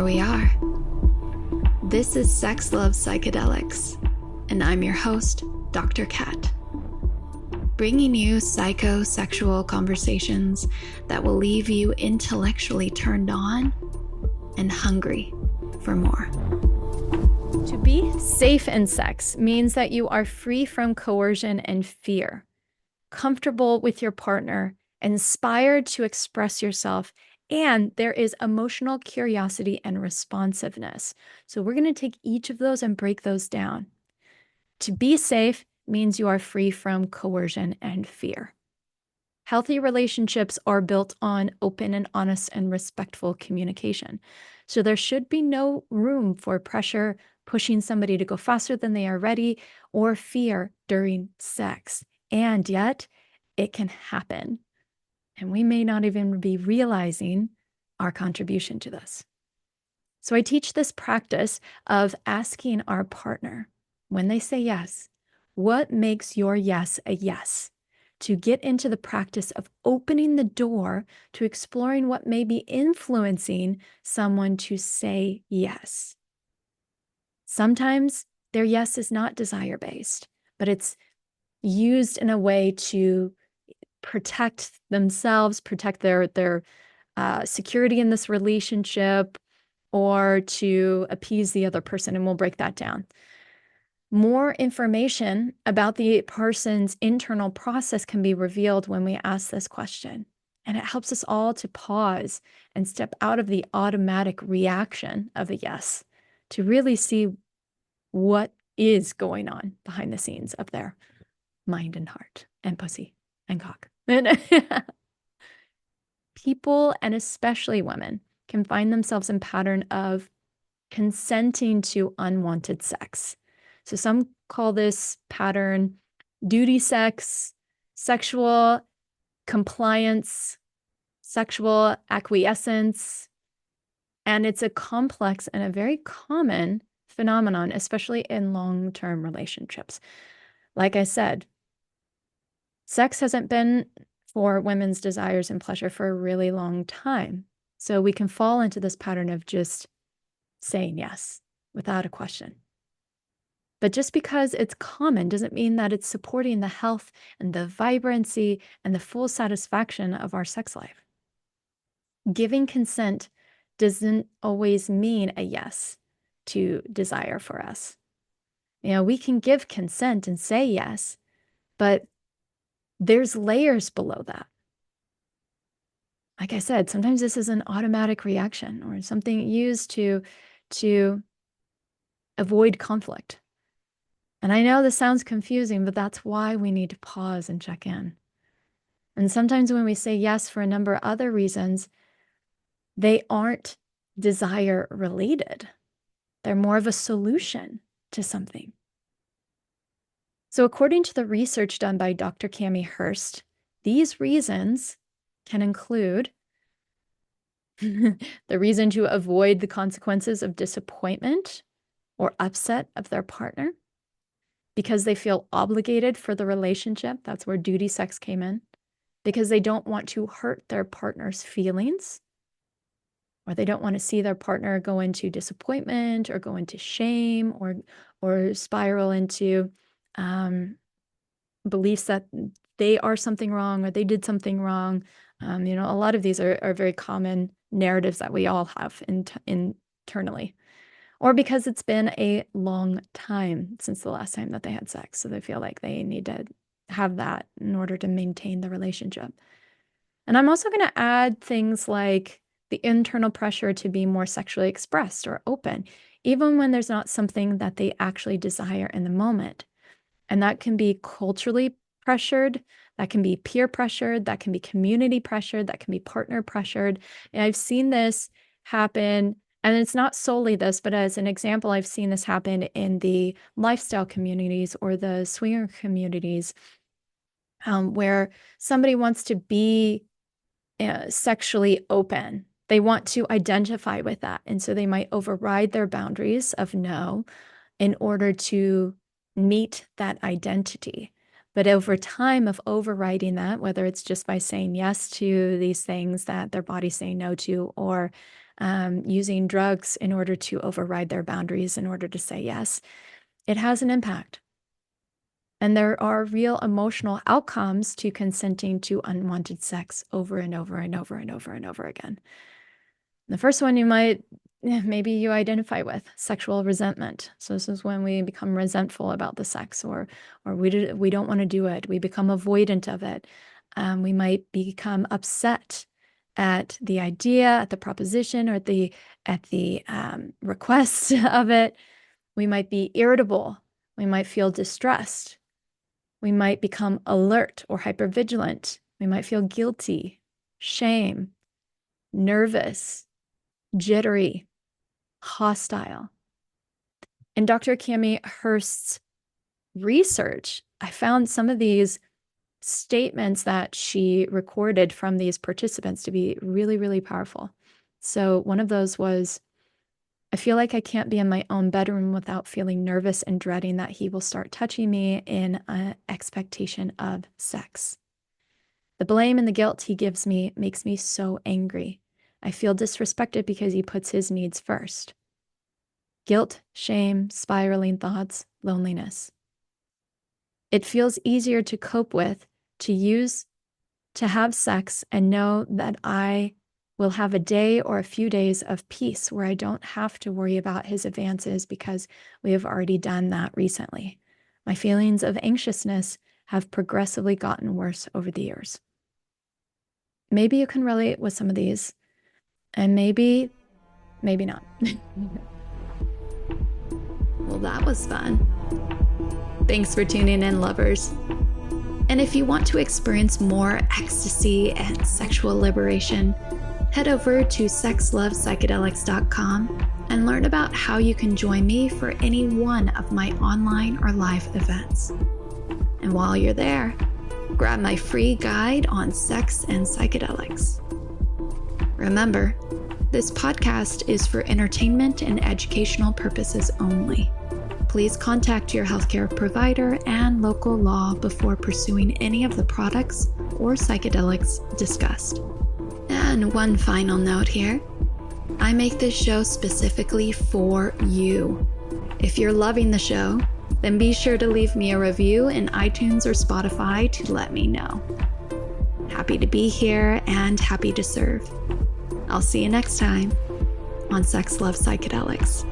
here we are. This is Sex Love Psychedelics, and I'm your host, Dr. Kat, bringing you psychosexual conversations that will leave you intellectually turned on and hungry for more. To be safe in sex means that you are free from coercion and fear, comfortable with your partner, inspired to express yourself, and there is emotional curiosity and responsiveness. So we're going to take each of those and break those down. To be safe means you are free from coercion and fear. Healthy relationships are built on open and honest and respectful communication. So there should be no room for pressure, pushing somebody to go faster than they are ready, or fear during sex. And yet, it can happen. And we may not even be realizing our contribution to this. So I teach this practice of asking our partner, when they say yes, what makes your yes a yes? To get into the practice of opening the door to exploring what may be influencing someone to say yes. Sometimes their yes is not desire-based, but it's used in a way to protect themselves, protect their security in this relationship, or to appease the other person, and we'll break that down. More information about the person's internal process can be revealed when we ask this question, and it helps us all to pause and step out of the automatic reaction of a yes to really see what is going on behind the scenes of their mind and heart and pussy and cock. People, and especially women, can find themselves in pattern of consenting to unwanted sex. So some call this pattern duty sex, sexual compliance, sexual acquiescence, and it's a complex and a very common phenomenon, especially in long-term relationships. Like I said, sex hasn't been for women's desires and pleasure for a really long time. So we can fall into this pattern of just saying yes without a question. But just because it's common doesn't mean that it's supporting the health and the vibrancy and the full satisfaction of our sex life. Giving consent doesn't always mean a yes to desire for us. You know, we can give consent and say yes, but there's layers below that. Like I said, sometimes this is an automatic reaction or something used to avoid conflict. And I know this sounds confusing, but that's why we need to pause and check in. And sometimes when we say yes for a number of other reasons, they aren't desire related. They're more of a solution to something. So according to the research done by Dr. Cami Hurst, these reasons can include the reason to avoid the consequences of disappointment or upset of their partner, because they feel obligated for the relationship. That's where duty sex came in. Because they don't want to hurt their partner's feelings, or they don't want to see their partner go into disappointment or go into shame or spiral into beliefs that they are something wrong or they did something wrong. A lot of these are very common narratives that we all have internally. Or because it's been a long time since the last time that they had sex. So they feel like they need to have that in order to maintain the relationship. And I'm also going to add things like the internal pressure to be more sexually expressed or open, even when there's not something that they actually desire in the moment. And that can be culturally pressured, that can be peer pressured, that can be community pressured, that can be partner pressured. And I've seen this happen. And it's not solely this, but as an example, I've seen this happen in the lifestyle communities or the swinger communities, where somebody wants to be sexually open. They want to identify with that. And so they might override their boundaries of no in order to meet that identity. But over time of overriding that, whether it's just by saying yes to these things that their body's saying no to, or using drugs in order to override their boundaries in order to say yes, it has an impact. And there are real emotional outcomes to consenting to unwanted sex over and over and over and over and over again. The first one maybe you identify with, sexual resentment. So this is when we become resentful about the sex, or we don't want to do it. We become avoidant of it. We might become upset at the idea, at the proposition, or at the request of it. We might be irritable. We might feel distressed. We might become alert or hypervigilant. We might feel guilty, shame, nervous, jittery, hostile. In Dr. Cami Hurst's research, I found some of these statements that she recorded from these participants to be really, really powerful. So one of those was, I feel like I can't be in my own bedroom without feeling nervous and dreading that he will start touching me in an expectation of sex. The blame and the guilt he gives me makes me so angry. I feel disrespected because he puts his needs first. Guilt, shame, spiraling thoughts, loneliness. It feels easier to cope with, to have sex and know that I will have a day or a few days of peace where I don't have to worry about his advances because we have already done that recently. My feelings of anxiousness have progressively gotten worse over the years. Maybe you can relate with some of these, and maybe not. Well, that was fun. Thanks for tuning in, lovers. And if you want to experience more ecstasy and sexual liberation, head over to sexlovepsychedelics.com and learn about how you can join me for any one of my online or live events. And while you're there, grab my free guide on sex and psychedelics. Remember, this podcast is for entertainment and educational purposes only. Please contact your healthcare provider and local law before pursuing any of the products or psychedelics discussed. And one final note here. I make this show specifically for you. If you're loving the show, then be sure to leave me a review in iTunes or Spotify to let me know. Happy to be here and happy to serve. I'll see you next time on Sex Love Psychedelics.